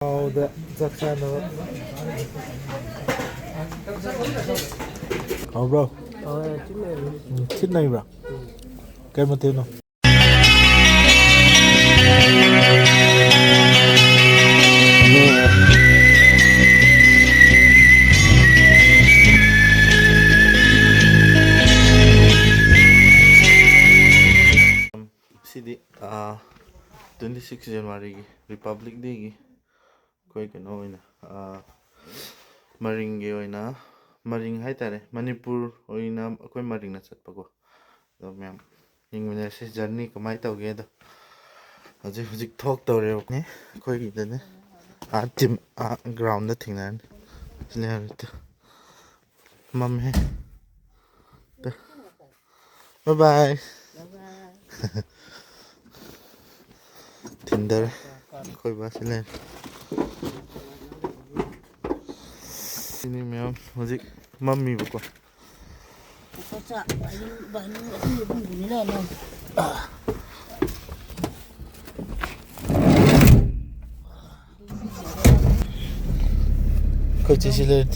ꯃꯥꯎꯗ ꯆꯥꯛ ꯆꯥꯅꯕ ꯍꯥꯎꯕ꯭ꯔꯣ? ꯊꯤꯠ ꯅꯩꯕ꯭ꯔꯥ? ꯀꯩ ꯃꯊꯦꯜꯅꯣ? ꯁꯤꯗꯤ 26 ꯖꯅꯋꯥꯔꯤꯒꯤ ꯔꯤꯄꯕ꯭ꯂꯤꯛ ꯗꯦꯒꯤ ꯑꯩꯈꯣꯏ ꯀꯩꯅꯣ ꯑꯣꯏꯅ ꯃꯔꯤꯡꯒꯤ ꯑꯣꯏꯅ ꯃꯔꯤꯡ ꯍꯥꯏꯇꯥꯔꯦ, ꯃꯅꯤꯄꯨꯔ ꯑꯣꯏꯅ ꯑꯩꯈꯣꯏ ꯃꯔꯤꯡꯅ ꯆꯠꯄꯀꯣ. ꯑꯗꯣ ꯃꯌꯥꯝ ꯌꯦꯡꯃꯤꯟꯅꯔꯁꯤ ꯖꯔꯅꯤ ꯀꯃꯥꯏꯅ ꯇꯧꯒꯦꯗꯣ. ꯍꯧꯖꯤꯛ ꯊꯣꯛꯇꯧꯔꯦꯕꯅꯤ ꯑꯩꯈꯣꯏꯒꯤꯗꯅꯦ. Gym ground ꯊꯦꯡꯅꯔꯅꯤ. ꯃꯝꯃꯦ. ꯕꯥꯏ ꯕꯥꯏ. ꯊꯤꯟꯗꯔꯦ ꯑꯩꯈꯣꯏ ꯕꯥꯁꯤ ꯂꯩꯔꯦ. ꯁꯤꯅꯤ ꯃꯌꯥꯝ ꯍꯧꯖꯤꯛ ꯃꯝꯃꯤꯕꯀꯣ. ꯑꯩꯈꯣꯏ ꯆꯦꯁꯤ ꯂꯩꯔꯦ.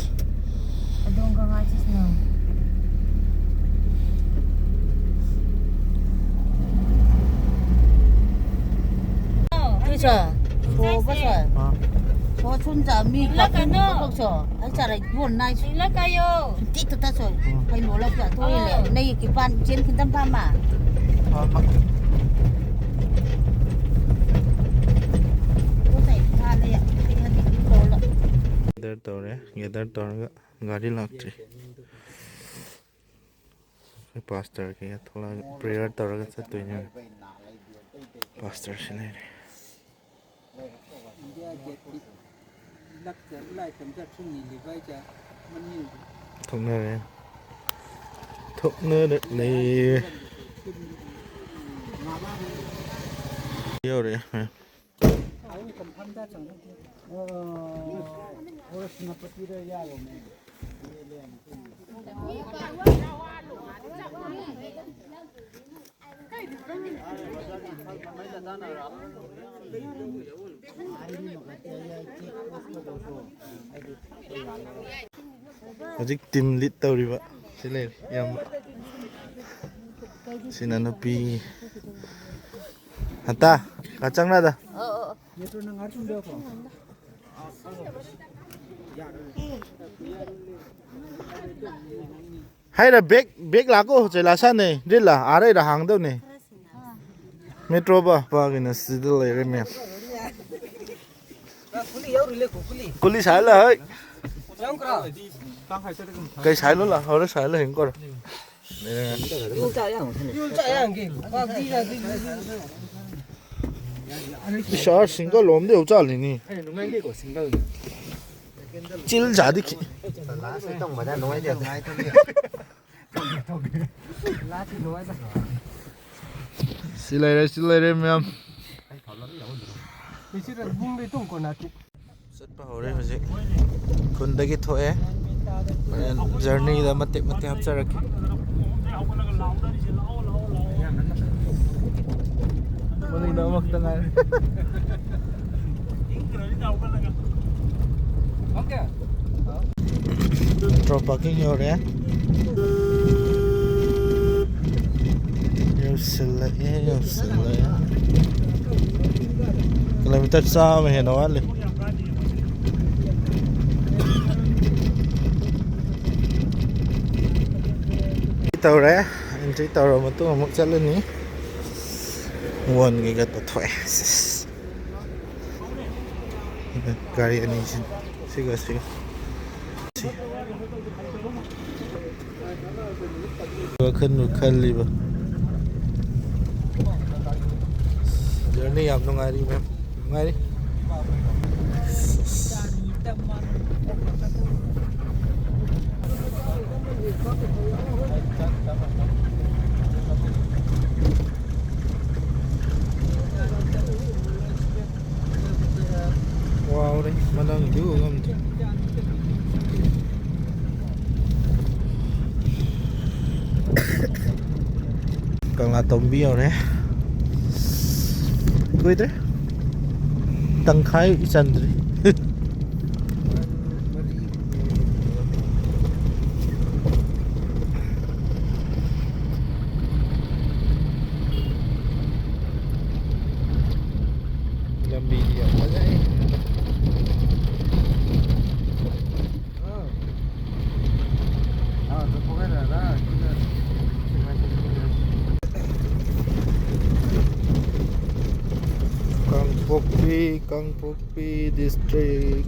ꯒꯦꯗꯔ ꯇꯧꯔꯦ. ꯒꯦꯗꯔ ꯇꯧꯔꯒ ꯒꯥꯔꯤ ꯂꯥꯛꯇ꯭ꯔꯤ. ꯑꯩꯈꯣꯏ ꯄꯥꯁꯇꯔ ꯀꯩꯀꯥ ꯊꯣꯛꯂꯛꯑꯒ ꯄ꯭ꯔꯦꯌꯔ ꯇꯧꯔꯒ ꯆꯠꯇꯣꯏꯅꯦ. ꯄꯥꯁꯇꯔꯁꯤ ꯂꯩꯔꯦ. ꯊꯣꯛꯅꯔꯦ. ꯊꯣꯛꯅꯔꯛꯂꯦ. ꯌꯧꯔꯛꯑꯦ. ꯍꯧꯖꯤꯛ ꯇꯤꯝ ꯂꯤꯗ ꯇꯧꯔꯤꯕ ꯁꯤ ꯂꯩꯔꯦ ꯏꯌꯥꯝꯕ. ꯁꯤꯅ ꯅꯨꯄꯤ. ꯍꯟꯇꯥ ꯀꯆꯪꯅꯗ ꯍꯥꯏꯔ ꯕꯦꯛ ꯂꯥꯛꯀꯣ ꯆꯩꯂꯥꯁꯥꯅꯦ ꯗ꯭ꯔꯤꯜꯂ ꯑꯥꯔꯩꯔ ꯍꯥꯡꯗꯧꯅꯦ ꯃꯦꯇ꯭ꯔꯣꯕ ꯄꯥꯒꯤꯅ ꯁꯤꯗ ꯂꯩꯔꯦ ꯃꯌꯥꯝ. ꯀꯨꯂꯤ ꯁꯥꯏꯂ ꯍꯩ ꯀꯩ ꯁꯥꯏꯂꯣ ꯂꯥ ꯍꯧꯔ ꯁꯥꯏꯂ ꯍꯤꯡ ꯀꯣꯔ ꯏꯁꯥꯔ ꯁꯤꯡꯒꯜ ꯂꯣꯝꯗ ꯌꯧ ꯆꯥꯂꯤꯅꯤ ꯆꯤꯜ ꯖꯥꯗꯤ ꯁꯤ ꯂꯩꯔꯦ ꯃꯌꯥꯝ. ꯆꯠꯄ ꯍꯧꯔꯦ ꯍꯧꯖꯤꯛ. ꯈꯨꯟꯗꯒꯤ ꯊꯣꯛꯑꯦ. ꯖꯔꯅꯤꯗ ꯃꯇꯦꯛ ꯍꯥꯞꯆꯔꯛꯀꯦ. ꯑꯃꯈꯛꯇ ꯉꯥꯏꯔꯦ. ꯇ꯭ꯔꯣꯞ ꯄꯥꯔꯀꯤꯡ ꯌꯧꯔꯦ. ꯌꯧꯁꯤꯜꯂꯛꯑꯦ. ꯀꯤꯂꯣꯃꯤꯇꯔ 100 ꯍꯦꯟꯅ ꯋꯥꯠꯂꯤ. ꯇꯧꯔꯦ. ꯑꯦꯟꯇ꯭ꯔꯤ ꯇꯧꯔꯕ ꯃꯇꯨꯡ ꯑꯃꯨꯛ ꯆꯠꯂꯅꯤ. ꯋꯟꯒꯤꯒ ꯇꯧꯊꯣꯛꯑꯦ. ꯒꯥꯔꯤ ꯑꯅꯤꯁꯤ ꯁꯤꯒ ꯋꯥꯈꯟꯕꯨ ꯈꯜꯂꯤꯕ. ꯖꯔꯅꯤ ꯌꯥꯝ ꯅꯨꯡꯉꯥꯏꯔꯤ ꯃꯦꯝ. ꯅꯨꯡꯉꯥꯏꯔꯤ. ꯋꯥꯎꯔꯦ ꯃꯅꯪꯗꯤ ꯎ ꯉꯝꯗꯦ. ꯀꯪꯂꯥ ꯇꯣꯝꯕꯤ ꯌꯧꯔꯦ. ꯀꯨꯏꯗ꯭ꯔꯦ ꯇꯪꯈꯥꯏ ꯆꯟꯗ꯭ꯔꯤ. Lambi đi à? Kangpokpi district.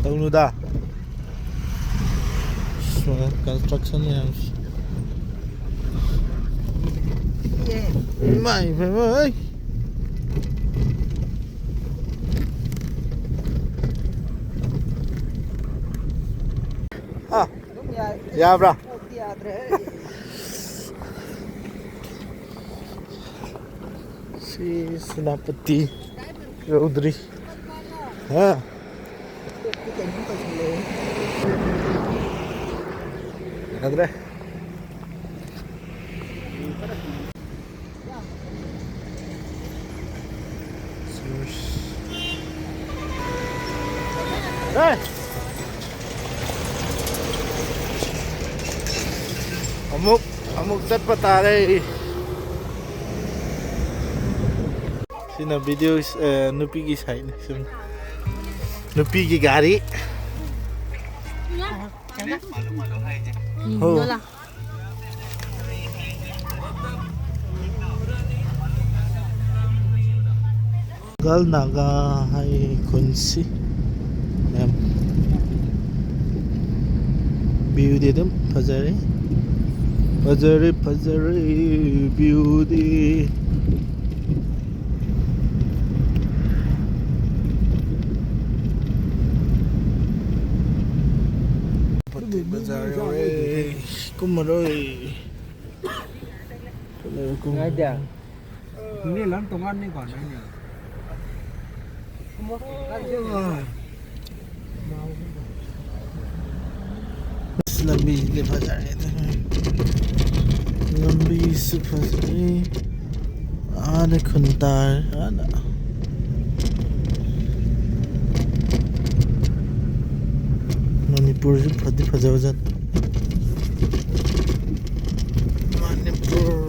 Tahu nu dah. Semua construction ni harus. Mai, mai. Ah, ya bro. Si Senapati Chaudhary. Ha. Adre. Hey. Amuk set pata đây. Xin là video nupi ki side này xem. Nupi ki gari. Oh. Gal naga hay kunsi. Em. View dedim pazari. Pazari view di. Pazari kumaroy. Ngay dia. Ini lan tongan ni kon ni. Lambi le pazari. Lambi se pazari. Ada kuntar ada. Manipur ju phadi phajawajan. Manipur.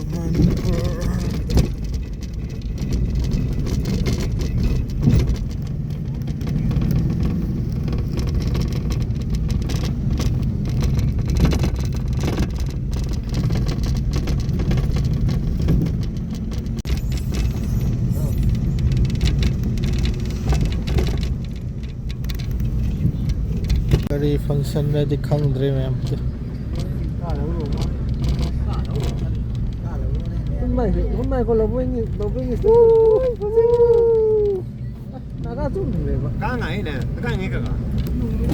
Kari function na dikhang dre ma'am. Hôm nay có lộc vinh naga chung rồi mà cá này nè cá này cả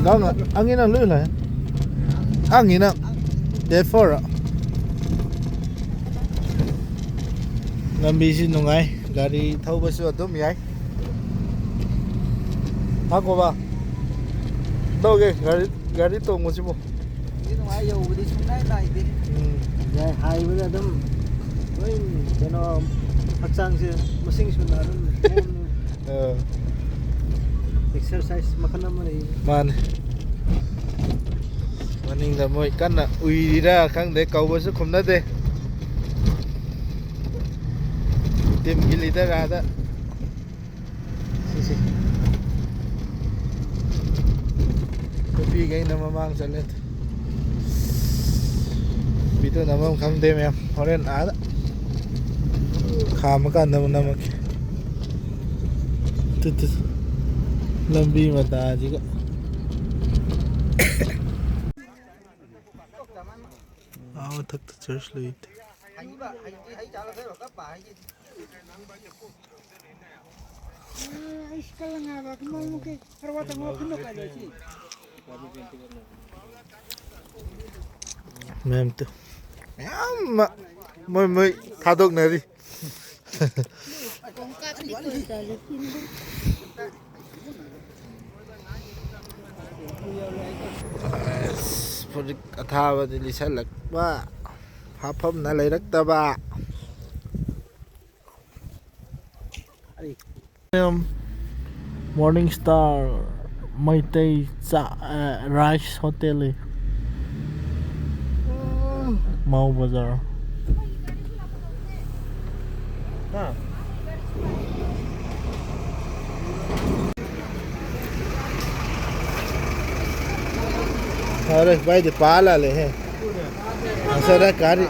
Đó là anh nghĩ là lưỡi này. Anh nghĩ là therefore Lambi si nungai gari thau ba su adum yai. Ako ba? Đâu cái gari to mo si mo. đi nungai yo đi xuống đây này đi. Dạ hai bữa là đâm với cái nó hắc sang chứ mà sinh xuống là exercise makan nama ni. Man. Maning là moi kan na ui đi ra khang để cầu ba su khom na de. Tim gili da ra da. Si. Kopi cái nama mang sa let. Bito nama khang de me horen a da. Kham ka nama ki. Tu. Lambi mata ji ka. Áo thắc church lấy. Hãy trả lời thế các bạn gì. Sekarang apa kamu mungkin perawatan mau kena kali sih. Mem tu. Mem moi thadok na đi. Project athawa di lisalak ba hapam na layraktaba. Morning Star Maitei Rice Hotel Mao Bazaar. अरे भाई दे पाला ले हैं असरा कारी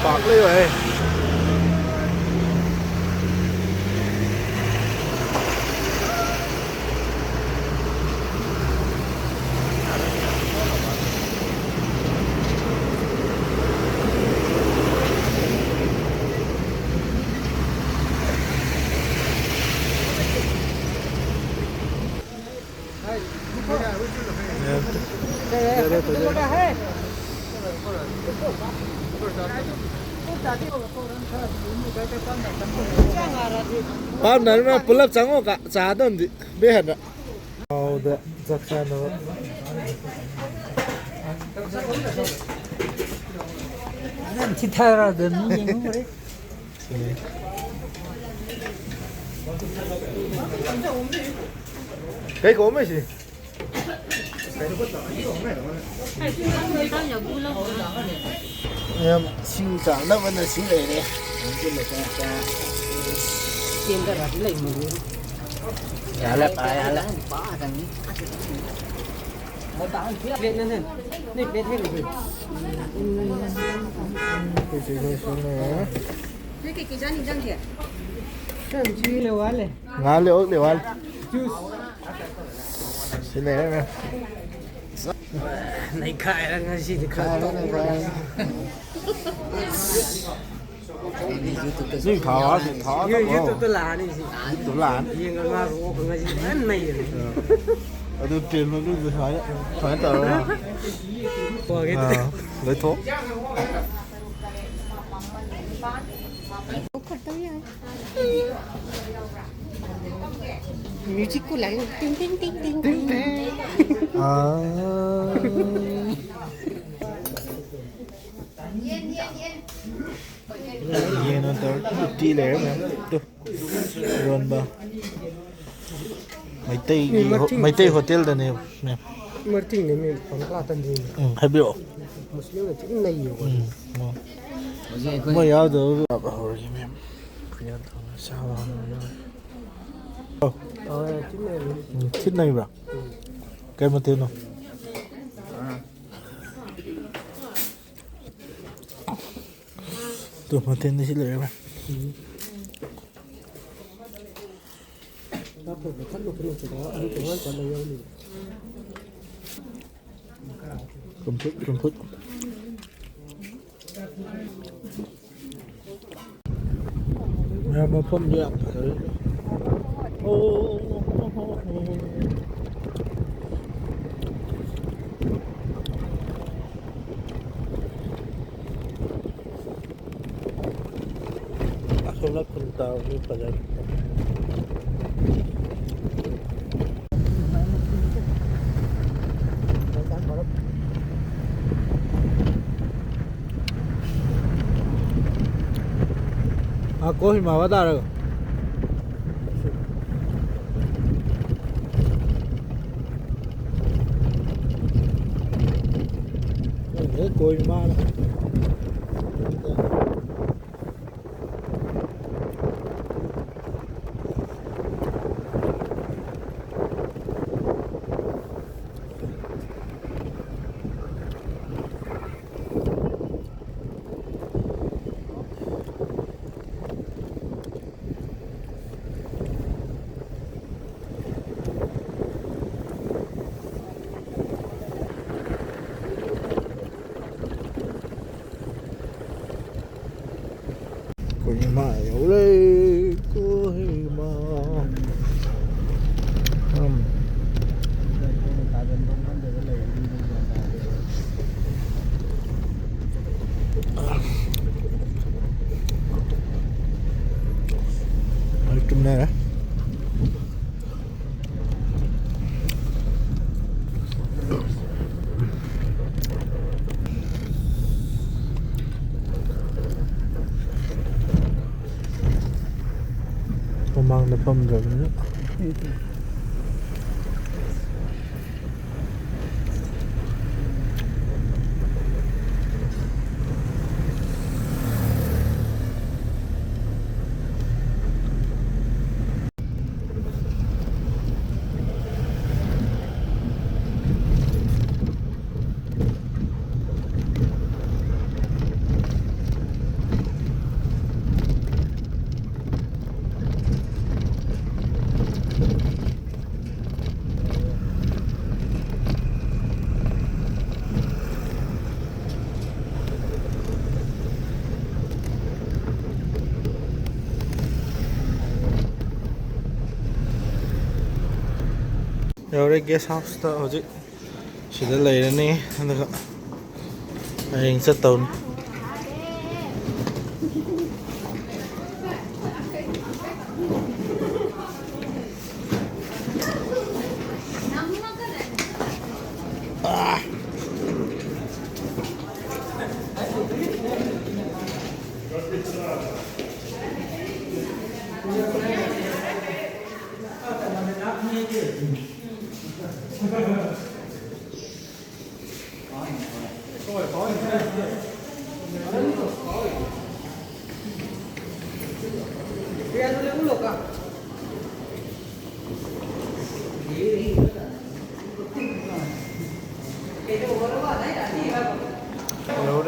bạc đi vậy. Bao lần mà pull up trắng cả giá đơn thì biết hết rồi. Được, chắc chắn rồi. Anh chỉ thay ra đến những cái đấy. Cái gốm ấy gì? Em xin chào nó vẫn là xin lệ đấy. Tiền cái là lấy mình. Dạ lẹ lẹ. Một tao biết lên lên. Biết hết rồi. Cái gì đây xuống này? cái giá nhìn răng kìa. Cái gì liệu ăn Ngã liệu ăn. Juice. Xin lệ em. Này khai ra cái gì thì khai này khai. Gì thỏ thì thỏ như tôi là này gì tôi là riêng cái mà của cái gì ăn mày rồi tôi tiền luôn tôi hỏi tờ rồi lấy thuốc Music của lại ting ting ting ting ting. Yên nó tới đi lẻ mà rồi ba mấy tây hotel đây nè nè Martin này mình còn là tân gì hay biểu Muslim là chữ này nhiều mà giờ được rồi em bây giờ sao chữ này thích này vậy cái mà tên nào tôi mà tên này xin lỗi em nó phải thắt một cái gì đó anh cũng trả lời yêu mình cầm phút mà phong dạo không lắp con tàu như phải đây कोई मावदार कोई मार Mãi lấy cô mà ꯃꯃꯥꯡꯗ ꯐꯝꯗ꯭ꯔꯕꯅꯤꯅ 여기 게스트하우스다 어제 시다 레이러니 한다가 여행 쳤다운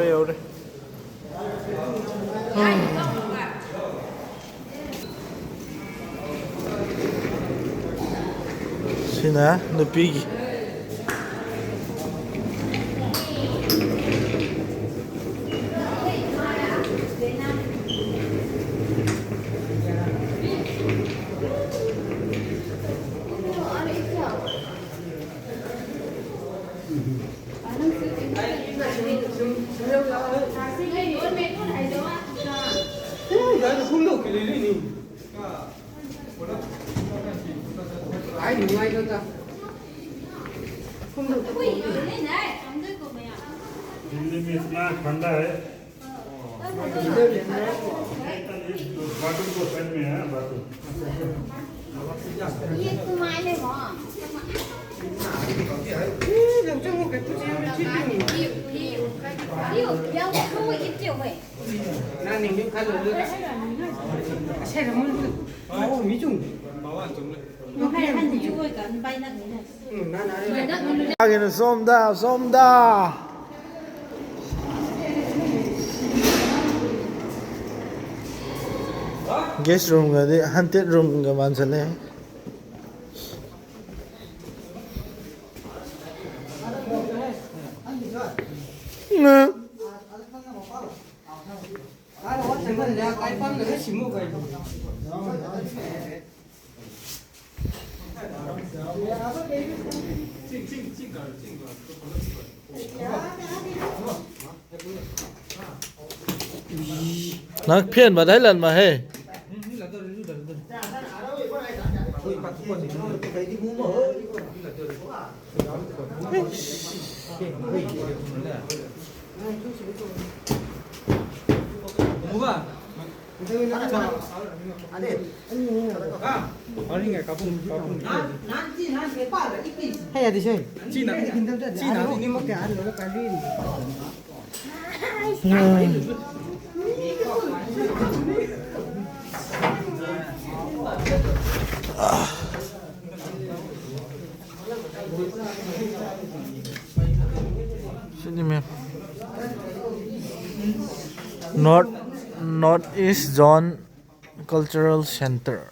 여래 시나 누피기 दिल्ली में इतना ठंडा है bathroom को side में है bathroom 여기는 쏨다 게스트룸 가디 한테 룸가 많잖아요. nó phiền mà thấy lần mà hề 해야 되셔. 찌나 이니 먹게 안 넣어 빨리. 신이면 Northeast Zone Cultural Center.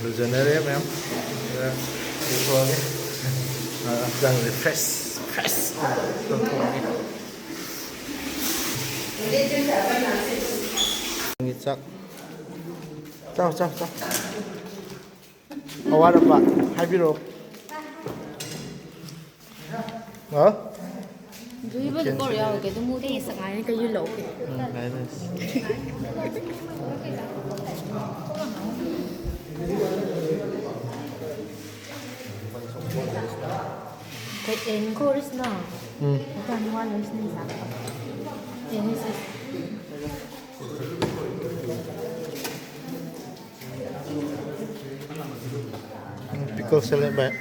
Lujanere em đi qua cái răng refresh chắc chào award apa hai biro Dưới bây giờ có rồi cái tôi mua thì sẵn ai cái dư lộn Đấy là cái em cô rất là toàn hoa lớn sinh ra em sẽ pickle salad bạn.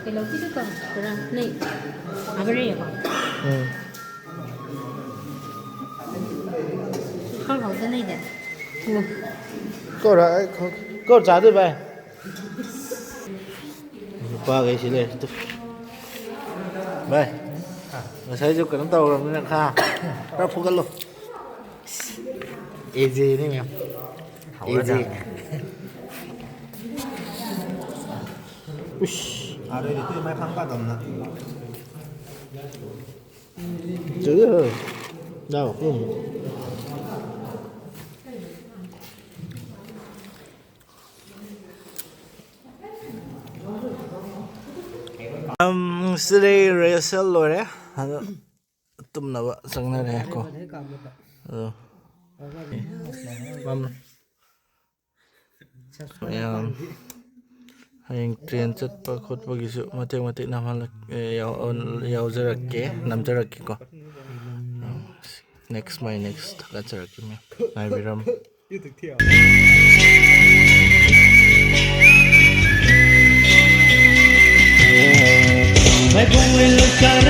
cái lâu thì còn cái này à cái này không không cái này đấy Cô trả được bạn. Qua cái gì đây? Vậy. Mà thấy chụp cái tàu rồi mới kha. Ra phụ cái luôn. Easy đấy em. Easy. À đây thì tôi mai phăng ba tầm nè. Chứ rồi. Đâu không. Today rehearsal rồi đấy. Tụm nào vậy? Sang này này cô. Mắm. Hãy train chất pa khốt pa gisu mati nama yau nam jarak ko. Next taka jarak me. Nai biram. Mai cùng lên lối xa